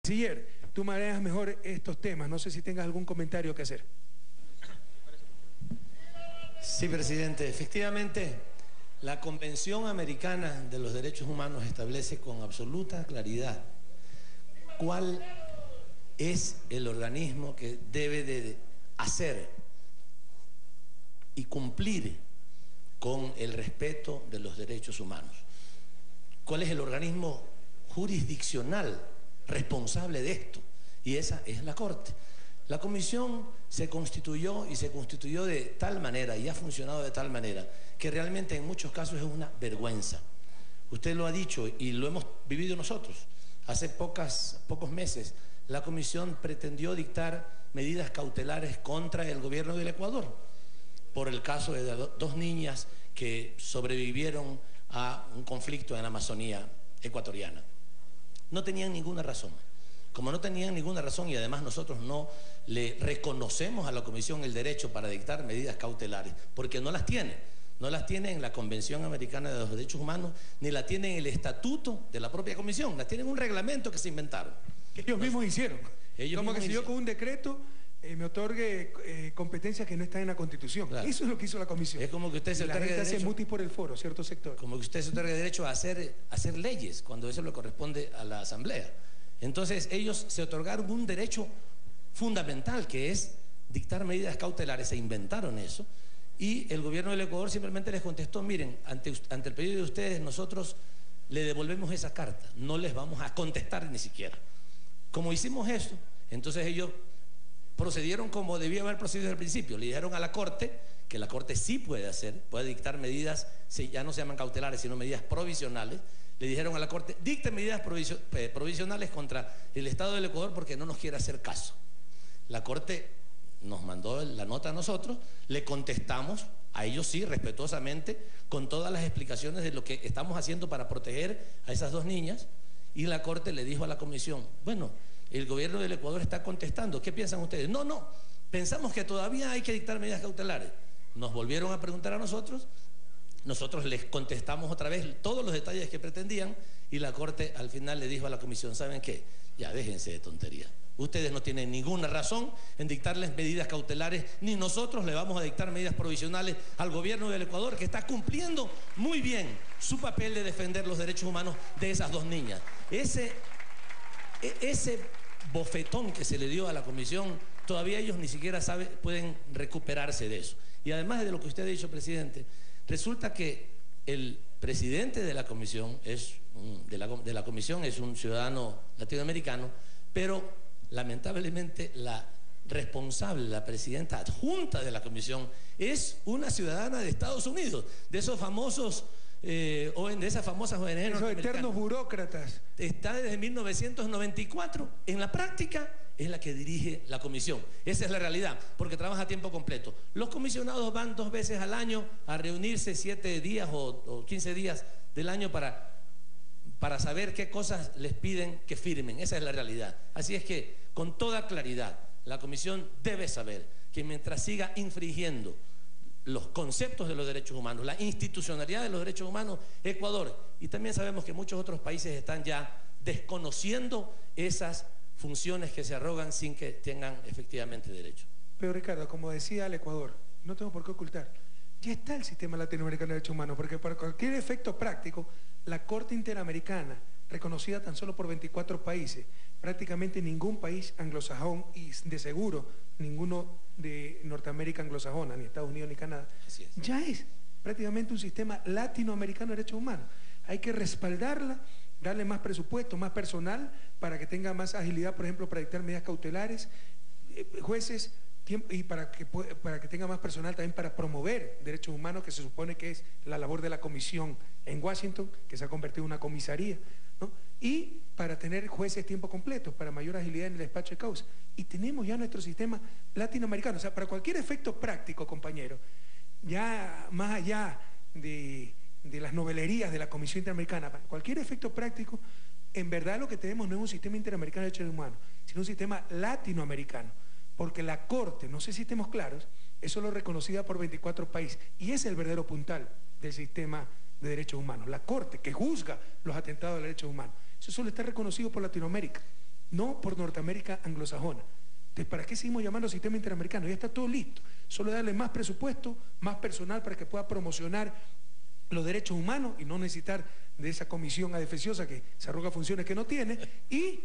Canciller, tú manejas mejor estos temas. No sé si tengas algún comentario que hacer. Sí, presidente. Efectivamente, la Convención Americana de los Derechos Humanos establece con absoluta claridad cuál es el organismo que debe de hacer y cumplir con el respeto de los derechos humanos. ¿Cuál es el organismo jurisdiccional responsable de esto? Y esa es la Corte. La Comisión se constituyó de tal manera y ha funcionado de tal manera que realmente en muchos casos es una vergüenza. Usted lo ha dicho y lo hemos vivido nosotros. Hace pocos meses la Comisión pretendió dictar medidas cautelares contra el gobierno del Ecuador por el caso de dos niñas que sobrevivieron a un conflicto en la Amazonía ecuatoriana. No tenían ninguna razón. Como no tenían ninguna razón y además nosotros no le reconocemos a la Comisión el derecho para dictar medidas cautelares, porque no las tiene. No las tiene en la Convención Americana de los Derechos Humanos, ni la tiene en el estatuto de la propia Comisión. Las tiene en un reglamento que se inventaron. Que ellos mismos hicieron. Como que si yo con un decreto me otorgue competencias que no están en la Constitución. Claro. Eso es lo que hizo la Comisión. Es como que usted se otorgue derecho. Se muti por el foro, cierto sector. Como que usted se otorgue derecho a hacer leyes, cuando eso le corresponde a la Asamblea. Entonces ellos se otorgaron un derecho fundamental, que es dictar medidas cautelares. Se inventaron eso. Y el gobierno del Ecuador simplemente les contestó: miren, ante el pedido de ustedes nosotros le devolvemos esa carta, no les vamos a contestar ni siquiera. Como hicimos eso, entonces ellos procedieron como debía haber procedido al principio. Le dijeron a la Corte que la Corte sí puede dictar medidas, ya no se llaman cautelares, sino medidas provisionales. Le dijeron a la Corte: dicte medidas provisionales contra el Estado del Ecuador porque no nos quiere hacer caso. La Corte nos mandó la nota a nosotros, le contestamos a ellos sí, respetuosamente, con todas las explicaciones de lo que estamos haciendo para proteger a esas dos niñas, y la Corte le dijo a la Comisión: bueno, el gobierno del Ecuador está contestando, ¿qué piensan ustedes? No, pensamos que todavía hay que dictar medidas cautelares. Nos volvieron a preguntar a nosotros les contestamos otra vez todos los detalles que pretendían, y la Corte al final le dijo a la Comisión: ¿saben qué? Ya déjense de tonterías. Ustedes no tienen ninguna razón en dictarles medidas cautelares, ni nosotros le vamos a dictar medidas provisionales al gobierno del Ecuador, que está cumpliendo muy bien su papel de defender los derechos humanos de esas dos niñas. Ese bofetón que se le dio a la Comisión, todavía ellos ni siquiera pueden recuperarse de eso. Y además de lo que usted ha dicho, presidente, resulta que el presidente de la Comisión es un ciudadano latinoamericano, pero lamentablemente la responsable, la presidenta adjunta de la Comisión, es una ciudadana de Estados Unidos, de esos famosos de esas famosas ONG. Esos eternos burócratas. Está desde 1994. En la práctica es la que dirige la Comisión. Esa es la realidad, porque trabaja a tiempo completo. Los comisionados van 2 veces al año a reunirse 7 días o 15 días del año para saber qué cosas les piden que firmen. Esa es la realidad. Así es que, con toda claridad, la Comisión debe saber que mientras siga infringiendo los conceptos de los derechos humanos, la institucionalidad de los derechos humanos, Ecuador, y también sabemos que muchos otros países están ya desconociendo esas funciones que se arrogan sin que tengan efectivamente derecho. Pero Ricardo, como decía el Ecuador, no tengo por qué ocultar, ya está el sistema latinoamericano de derechos humanos, porque para cualquier efecto práctico, la Corte Interamericana, reconocida tan solo por 24 países, prácticamente ningún país anglosajón, y de seguro ninguno de Norteamérica anglosajona, ni Estados Unidos ni Canadá, ya es prácticamente un sistema latinoamericano de derechos humanos. Hay que respaldarla, darle más presupuesto, más personal, para que tenga más agilidad, por ejemplo, para dictar medidas cautelares, jueces, y para que tenga más personal también para promover derechos humanos, que se supone que es la labor de la Comisión en Washington, que se ha convertido en una comisaría, ¿no? Y para tener jueces tiempo completo, para mayor agilidad en el despacho de causa. Y tenemos ya nuestro sistema latinoamericano. O sea, para cualquier efecto práctico, compañero, ya más allá de las novelerías de la Comisión Interamericana, para cualquier efecto práctico, en verdad lo que tenemos no es un sistema interamericano de derechos humanos, sino un sistema latinoamericano. Porque la Corte, no sé si estemos claros, es solo reconocida por 24 países, y es el verdadero puntal del sistema de derechos humanos. La Corte que juzga los atentados de derechos humanos, eso solo está reconocido por Latinoamérica. no por Norteamérica anglosajona. Entonces, ¿para qué seguimos llamando sistema interamericano? Ya está todo listo. Solo darle más presupuesto, más personal para que pueda promocionar los derechos humanos y no necesitar de esa comisión adefesiosa que se arroga funciones que no tiene, y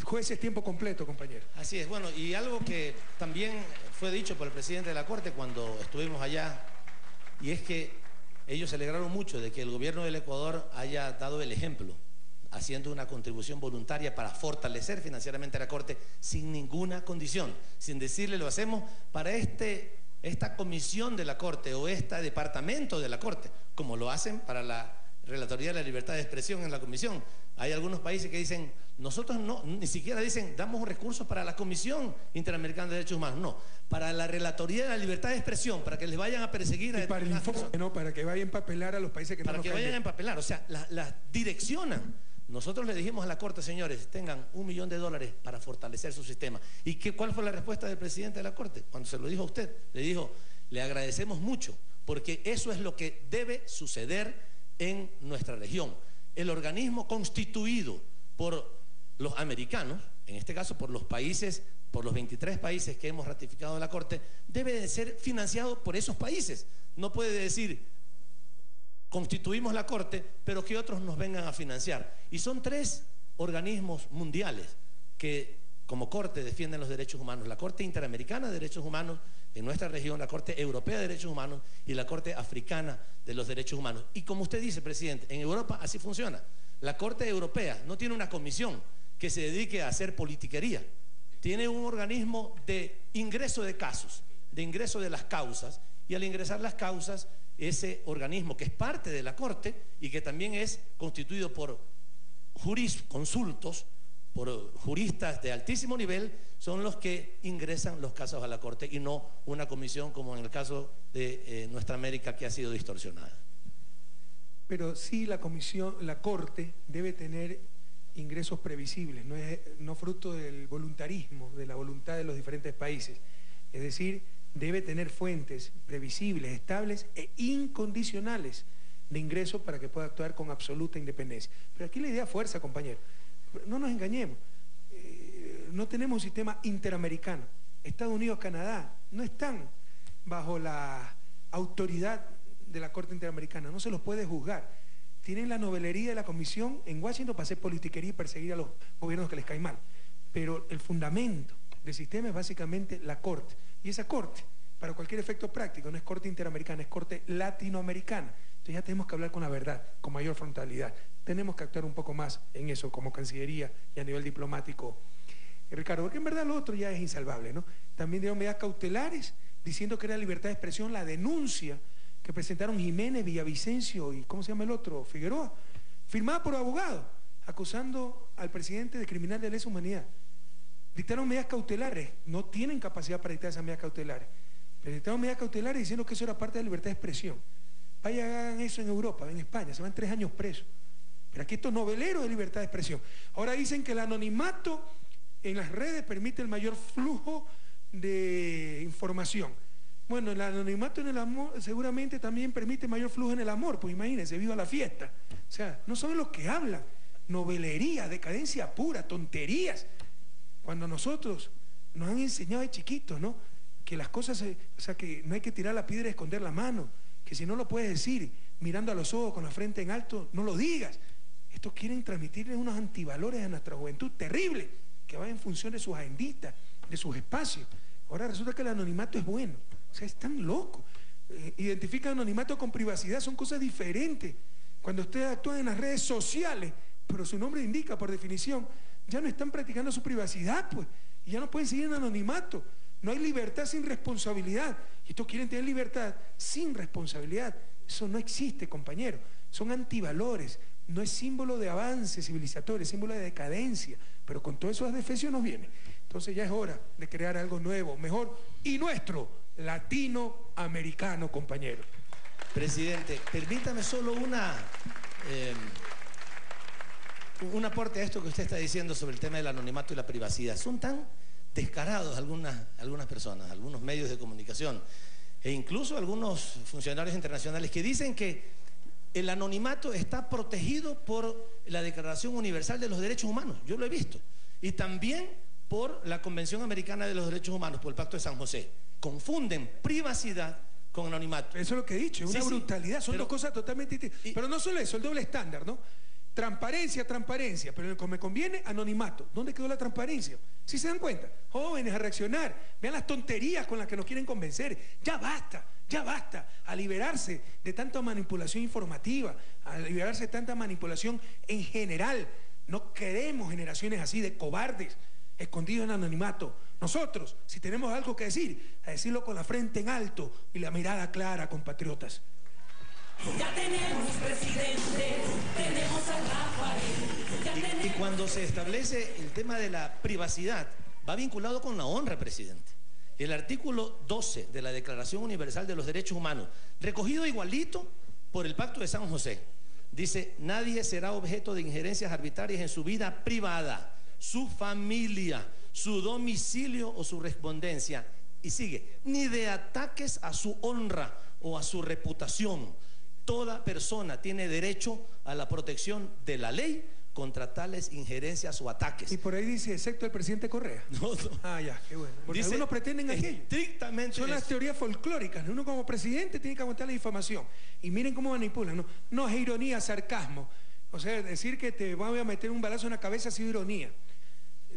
jueces tiempo completo, compañero. Así es, bueno, y algo que también fue dicho por el presidente de la Corte cuando estuvimos allá, y es que ellos se alegraron mucho de que el gobierno del Ecuador haya dado el ejemplo, haciendo una contribución voluntaria para fortalecer financieramente a la Corte sin ninguna condición, sin decirle lo hacemos para esta comisión de la Corte o este departamento de la Corte, como lo hacen para la Relatoría de la Libertad de Expresión en la comisión. Hay algunos países que dicen, nosotros no, ni siquiera dicen, damos recursos para la Comisión Interamericana de Derechos Humanos, no, para la Relatoría de la Libertad de Expresión, para que les vayan a perseguir y para el informe, no, para que vayan a empapelar a los países que para no que vayan a empapelar, o sea, las direccionan. Nosotros le dijimos a la Corte, señores, tengan $1 millón para fortalecer su sistema. ¿Y cuál fue la respuesta del presidente de la Corte? Cuando se lo dijo a usted, le dijo, le agradecemos mucho, porque eso es lo que debe suceder en nuestra región. El organismo constituido por los americanos, en este caso por los países, por los 23 países que hemos ratificado la Corte, debe de ser financiado por esos países. No puede decir, constituimos la Corte, pero que otros nos vengan a financiar. Y son 3 organismos mundiales que como Corte defienden los derechos humanos: la Corte Interamericana de Derechos Humanos en nuestra región, la Corte Europea de Derechos Humanos y la Corte Africana de los Derechos Humanos. Y como usted dice, presidente, en Europa así funciona. La Corte Europea no tiene una comisión que se dedique a hacer politiquería. Tiene un organismo de ingreso de casos, de ingreso de las causas, y al ingresar las causas, ese organismo que es parte de la Corte y que también es constituido por jurisconsultos, por juristas de altísimo nivel, son los que ingresan los casos a la Corte y no una comisión como en el caso de nuestra América, que ha sido distorsionada. Pero sí, la Corte debe tener ingresos previsibles, no fruto del voluntarismo, de la voluntad de los diferentes países. Es decir, debe tener fuentes previsibles, estables e incondicionales de ingresos para que pueda actuar con absoluta independencia. Pero aquí la idea fuerza, compañero. No nos engañemos. No tenemos un sistema interamericano. Estados Unidos, Canadá no están bajo la autoridad de la Corte Interamericana. No se los puede juzgar. Tienen la novelería de la Comisión en Washington para hacer politiquería y perseguir a los gobiernos que les cae mal. Pero el fundamento del sistema es básicamente la Corte. Y esa Corte, para cualquier efecto práctico, no es Corte Interamericana, es Corte Latinoamericana. Entonces ya tenemos que hablar con la verdad, con mayor frontalidad. Tenemos que actuar un poco más en eso, como Cancillería y a nivel diplomático, Ricardo, porque en verdad lo otro ya es insalvable, ¿no? También dieron medidas cautelares diciendo que era libertad de expresión la denuncia que presentaron Jiménez, Villavicencio y ¿cómo se llama el otro? Figueroa, firmada por abogados, acusando al presidente de criminal de lesa humanidad. Dictaron medidas cautelares, no tienen capacidad para dictar esas medidas cautelares, pero dictaron medidas cautelares diciendo que eso era parte de la libertad de expresión. Vaya, hagan eso en Europa, en España, se van 3 años presos. Pero aquí estos noveleros de libertad de expresión. Ahora dicen que el anonimato en las redes permite el mayor flujo de información. Bueno, el anonimato en el amor seguramente también permite mayor flujo en el amor, pues imagínense, viva la fiesta. O sea, no saben lo que hablan, novelería, decadencia pura, tonterías. Cuando nosotros nos han enseñado de chiquitos, ¿no? Que las cosas, o sea, que no hay que tirar la piedra y esconder la mano, que si no lo puedes decir mirando a los ojos con la frente en alto, no lo digas. Estos quieren transmitirle unos antivalores a nuestra juventud terribles, que va en función de sus agenditas, de sus espacios. Ahora resulta que el anonimato es bueno. O sea, es tan loco. Identifican anonimato con privacidad, son cosas diferentes. Cuando ustedes actúan en las redes sociales, pero su nombre indica por definición, ya no están practicando su privacidad, pues, y ya no pueden seguir en anonimato. No hay libertad sin responsabilidad. Y estos quieren tener libertad sin responsabilidad. Eso no existe, compañero. Son antivalores. No es símbolo de avance civilizatorio, es símbolo de decadencia. Pero con todos esos defecios nos viene. Entonces ya es hora de crear algo nuevo, mejor y nuestro, latinoamericano, compañero. Presidente, permítame solo un aporte a esto que usted está diciendo sobre el tema del anonimato y la privacidad. Son tan descarados algunas personas, algunos medios de comunicación e incluso algunos funcionarios internacionales que dicen que el anonimato está protegido por la Declaración Universal de los Derechos Humanos. Yo lo he visto. y también por la Convención Americana de los Derechos Humanos, por el Pacto de San José. Confunden privacidad con anonimato. Eso es lo que he dicho, es una brutalidad, son dos cosas totalmente distintas. Pero no solo eso, el doble estándar, ¿no? Transparencia, transparencia, pero me conviene anonimato. ¿Dónde quedó la transparencia? ¿Sí se dan cuenta? Jóvenes, a reaccionar. Vean las tonterías con las que nos quieren convencer. Ya basta, a liberarse de tanta manipulación informativa, a liberarse de tanta manipulación en general. No queremos generaciones así de cobardes, escondidos en anonimato. Nosotros, si tenemos algo que decir, a decirlo con la frente en alto y la mirada clara, compatriotas. Ya tenemos presidente, tenemos a Rafael. Y cuando se establece el tema de la privacidad, va vinculado con la honra, presidente. El artículo 12 de la Declaración Universal de los Derechos Humanos, recogido igualito por el Pacto de San José, dice: nadie será objeto de injerencias arbitrarias en su vida privada, su familia, su domicilio o su correspondencia. Y sigue: ni de ataques a su honra o a su reputación. Toda persona tiene derecho a la protección de la ley contra tales injerencias o ataques. Y por ahí dice, excepto el presidente Correa. No. Ah, ya, qué bueno. Porque dice, algunos pretenden aquello. Estrictamente. Son las teorías folclóricas. Uno como presidente tiene que aguantar la difamación. Y miren cómo manipulan. No es ironía, sarcasmo. O sea, decir que te voy a meter un balazo en la cabeza ha sido ironía.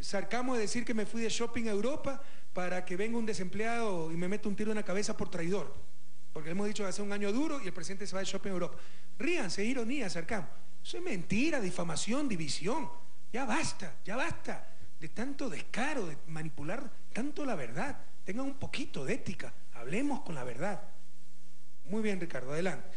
Sarcasmo es decir que me fui de shopping a Europa para que venga un desempleado y me meta un tiro en la cabeza por traidor. Porque hemos dicho que hace un año duro y el presidente se va de shopping a Europa. Ríanse, ironía, sarcasmo. Eso es mentira, difamación, división. Ya basta de tanto descaro, de manipular tanto la verdad. Tengan un poquito de ética, hablemos con la verdad. Muy bien, Ricardo, adelante.